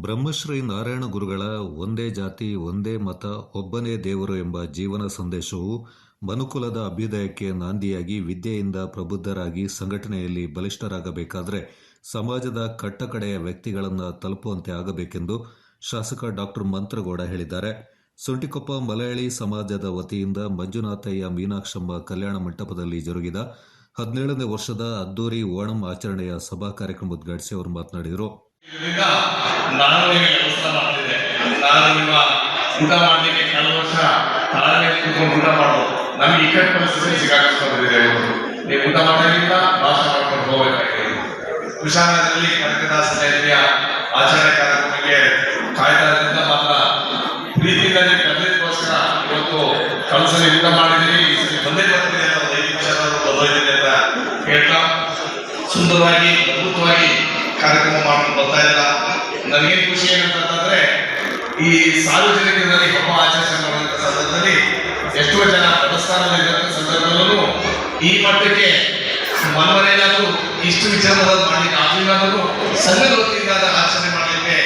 ಬ್ರಹ್ಮಶ್ರೀ ನಾರಾಯಣ ಗುರುಗಳ ಒಂದೇ ಜಾತಿ ಒಂದೇ ಮತ ಒಬ್ಬನೇ ದೇವರು ಎಂಬ ಜೀವನ ಸಂದೇಶವು ಮನುಕುಲದ ಅಭ್ಯುದಯಕ್ಕೆ ನಾಂದಿಯಾಗಿ ವಿದ್ಯೆಯಿಂದ ಪ್ರಬುದ್ಧರಾಗಿ ಸಂಘಟನೆಯಲ್ಲಿ ಬಲಿಷ್ಠರಾಗಬೇಕಾದರೆ ಸಮಾಜದ ಕಟ್ಟಕಡೆಯ ವ್ಯಕ್ತಿಗಳನ್ನು ತಲುಪುವಂತೆ ಆಗಬೇಕೆಂದು ಶಾಸಕ ಡಾಕ್ಟರ್ ಮಂತ್ರಗೌಡ ಹೇಳಿದ್ದಾರೆ. ಸುಂಟಿಕೊಪ್ಪ ಮಲಯಾಳಿ ಸಮಾಜದ ವತಿಯಿಂದ ಮಂಜುನಾಥಯ್ಯ ಮೀನಾಕ್ಷಮ್ಮ ಕಲ್ಯಾಣ ಮಂಟಪದಲ್ಲಿ ಜರುಗಿದ 17ನೇ ವರ್ಷದ ಅದ್ದೂರಿ ಓಣಂ ಆಚರಣೆಯ ಸಭಾ ಕಾರ್ಯಕ್ರಮ ಉದ್ಘಾಟಿಸಿ ಅವರು ಮಾತನಾಡಿದರು. ನಾನು ನಿಮಗೆ ನಮಸ್ಕಾರ ಮಾಡ್ತಿದ್ದೆ. ನಾನು ನಿಮ್ಮ ಊಟ ಮಾಡಲಿಕ್ಕೆ ಕಳೆದ ವರ್ಷ ತಾಳ್ಮೆ ಕೂತ್ಕೊಂಡು ಊಟ ಮಾಡೋದು ನಮಗೆ ಇಕ್ಕಟ್ಟು ಪರಿಸ್ಥಿತಿ ಸಿಕ್ಕಾಕೊಂಡಿದೆ. ನೀವು ಊಟ ಮಾಡೋದ್ರಿಂದ ಭಾಷಣ ಮಾಡ್ಕೊಂಡು ಹೋಗಬೇಕಾಗಿದೆ. ಕುಶಾಲನಗರದಲ್ಲಿ ಕನಕದಾಸ ಜಯಂತಿಯ ಆಚರಣೆ ಕಾರ್ಯಕ್ರಮಕ್ಕೆ ಕಾಯ್ದಾರದಿಂದ ಮಾತ್ರ ಪ್ರೀತಿಯಿಂದ ನೀವು ಕಲಿಯೋದಕ್ಕೋಸ್ಕರ ಇವತ್ತು ಕನಸಲ್ಲಿ ಊಟ ಮಾಡಿದ್ದೀರಿ. ಈ ಸಲ ಬಂದೇ ಬರ್ತೀನಿ ಅಂತ 5 ನಿಮಿಷ ಬಂದೋಯ್ತೀನಿ ಅಂತ ಹೇಳ್ತಾ ಸುಂದರವಾಗಿ ಅದ್ಭುತವಾಗಿ ಕಾರ್ಯಕ್ರಮ ಮಾಡ್ಕೊಂಡು ಬರ್ತಾ ಇಲ್ಲ. ನನಗೇನು ಖುಷಿ ಏನಂತಂದ್ರೆ ಈ ಸಾರ್ವಜನಿಕರಲ್ಲಿ ಹಬ್ಬ ಆಚರಣೆ ಮಾಡುವಂತ ಸಂದರ್ಭದಲ್ಲಿ ಎಷ್ಟೋ ಜನ ಪ್ರಸ್ಥಾನದಲ್ಲಿರುವಂತ ಸಂದರ್ಭದಲ್ಲೂ ಈ ಮಟ್ಟಕ್ಕೆ ಮನಮನೆಯಾದರೂ ಇಷ್ಟು ವಿಚಾರವಾದ ಮಾಡಲಿಕ್ಕೆ ಆಗಿಲ್ಲಾದರೂ ಸಂಘದ ವತಿಯಿಂದ ಆಚರಣೆ ಮಾಡಲಿಕ್ಕೆ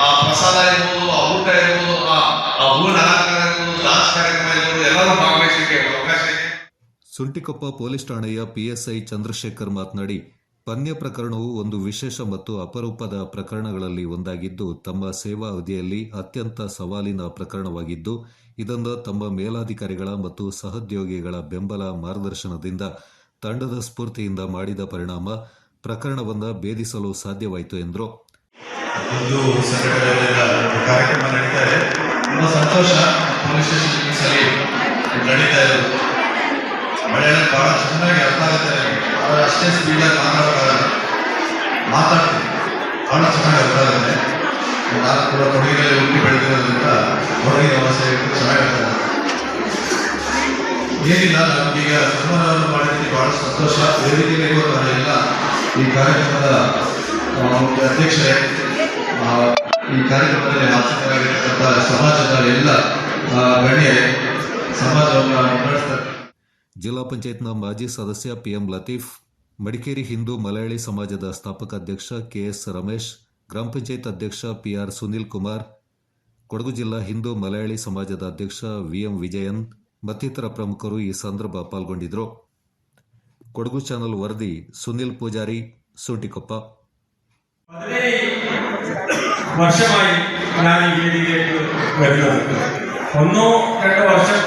ಆ ಪ್ರಸಾದ ಇರ್ಬೋದು, ಆ ಊಟ ಇರ್ಬೋದು, ಆ ಹೂವಿನ ಅಲಂಕಾರ ಇರ್ಬೋದು, ಡಾನ್ಸ್ ಕಾರ್ಯಕ್ರಮ ಇರ್ಬೋದು, ಎಲ್ಲರೂ ಭಾಗವಹಿಸಲಿಕ್ಕೆ ಅವಕಾಶ ಇದೆ. ಸುಂಟಿಕೊಪ್ಪ ಪೊಲೀಸ್ ಠಾಣೆಯ PSI ಚಂದ್ರಶೇಖರ್ ಮಾತನಾಡಿ, ಪನ್ಯ ಪ್ರಕರಣವು ಒಂದು ವಿಶೇಷ ಮತ್ತು ಅಪರೂಪದ ಪ್ರಕರಣಗಳಲ್ಲಿ ಒಂದಾಗಿದ್ದು ತಮ್ಮ ಸೇವಾ ಅವಧಿಯಲ್ಲಿ ಅತ್ಯಂತ ಸವಾಲಿನ ಪ್ರಕರಣವಾಗಿದ್ದು ಇದನ್ನು ತಮ್ಮ ಮೇಲಾಧಿಕಾರಿಗಳ ಮತ್ತು ಸಹೋದ್ಯೋಗಿಗಳ ಬೆಂಬಲ ಮಾರ್ಗದರ್ಶನದಿಂದ ತಂಡದ ಸ್ಫೂರ್ತಿಯಿಂದ ಮಾಡಿದ ಪರಿಣಾಮ ಪ್ರಕರಣವನ್ನು ಭೇದಿಸಲು ಸಾಧ್ಯವಾಯಿತು ಎಂದರು. ಒಂದು ಕಾರ್ಯಕ್ರಮ ನಡೀತಾ ಇದೆ. ತುಂಬ ಸಂತೋಷ. ಪೊಲೀಸ್ ಸ್ಟೇಷನ್ ನಡೀತಾ ಇರೋದು ಮಳೆಯಲ್ಲಿ ಬಹಳ ಚೆನ್ನಾಗಿ ಅರ್ಥ ಆಗುತ್ತೆ. ಆದರೆ ಅಷ್ಟೇ ಸ್ಪೀಡಾಗಿ ಮಾತಾಡ್ತೀನಿ ಬಹಳ ಚೆನ್ನಾಗಿ ಅರ್ಥ ಆಗುತ್ತೆ. ನಾನು ಕೂಡ ಕೊಡಗಿನಲ್ಲಿ ಹುಟ್ಟಿ ಬೆಳೆದಿರೋದ್ರಿಂದ ಕೊಡಗಿನ ಭಾಷೆ ಚೆನ್ನಾಗಿ ಅರ್ಥ ಆಗುತ್ತೆ. ಏನಿಲ್ಲ, ನಮಗೀಗ ಸನ್ಮಾನವನ್ನು ಮಾಡಿದ್ದಕ್ಕೆ ಬಹಳ ಸಂತೋಷ. ವೇದಿಕೆಯಲ್ಲಿ ಎಲ್ಲ ಈ ಕಾರ್ಯಕ್ರಮದ ಅಧ್ಯಕ್ಷರೇ, ಈ ಕಾರ್ಯಕ್ರಮದಲ್ಲಿ ಹಾಸನರಾಗಿರ್ತಕ್ಕಂಥ ಸಮಾಜದ ಎಲ್ಲ ಗಣ್ಯರೇ, ಸಮಾಜವನ್ನು ಮುನ್ನಡೆಸ್ತಾರೆ. ಜಿಲ್ಲಾ ಪಂಚಾಯತ್ನ ಮಾಜಿ ಸದಸ್ಯ PM ಲತೀಫ್, ಮಡಿಕೇರಿ ಹಿಂದೂ ಮಲಯಾಳಿ ಸಮಾಜದ ಸ್ಥಾಪಕ ಅಧ್ಯಕ್ಷ KS ರಮೇಶ್, ಗ್ರಾಮ ಪಂಚಾಯತ್ ಅಧ್ಯಕ್ಷ PR ಸುನಿಲ್ ಕುಮಾರ್, ಕೊಡಗು ಜಿಲ್ಲಾ ಹಿಂದೂ ಮಲಯಾಳಿ ಸಮಾಜದ ಅಧ್ಯಕ್ಷ VM ವಿಜಯನ್ ಮತ್ತಿತರ ಪ್ರಮುಖರು ಈ ಸಂದರ್ಭ ಪಾಲ್ಗೊಂಡಿದ್ದರು. ಕೊಡಗು ಚಾನಲ್ ವರದಿ ಸುನಿಲ್ ಪೂಜಾರಿ, ಸುಂಟಿಕೊಪ್ಪ. വർഷമായി ഞാൻ ഈ വേദിയിലേക്ക് വരുന്നത്. 1-2 വർഷം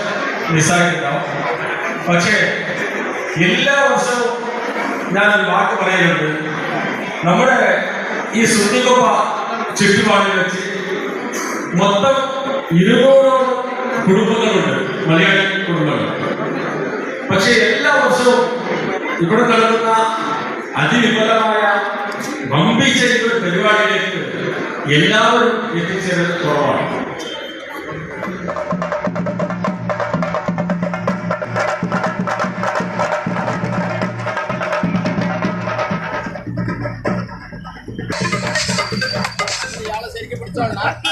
മിസ്സായിട്ടുണ്ടാവും. പക്ഷേ എല്ലാ വർഷവും ഞാനൊരു വാക്ക് പറയുന്നുണ്ട്. നമ്മുടെ ഈ സുന്ദരിക്കൊപ്പ ചുറ്റുപാടിൽ വെച്ച് മൊത്തം 200ഓളം കുടുംബങ്ങളുണ്ട്, മലയാളി കുടുംബങ്ങൾ. പക്ഷേ എല്ലാ വർഷവും ഇവിടെ നടക്കുന്ന അതിവിപുലമായ വമ്പിച്ച പരിപാടിയിലേക്ക് എല്ലാവരും എത്തിച്ചേരുന്നത് കുറവാണ്. ഇയാളെ ശരിക്കും പിടിച്ചോളണം.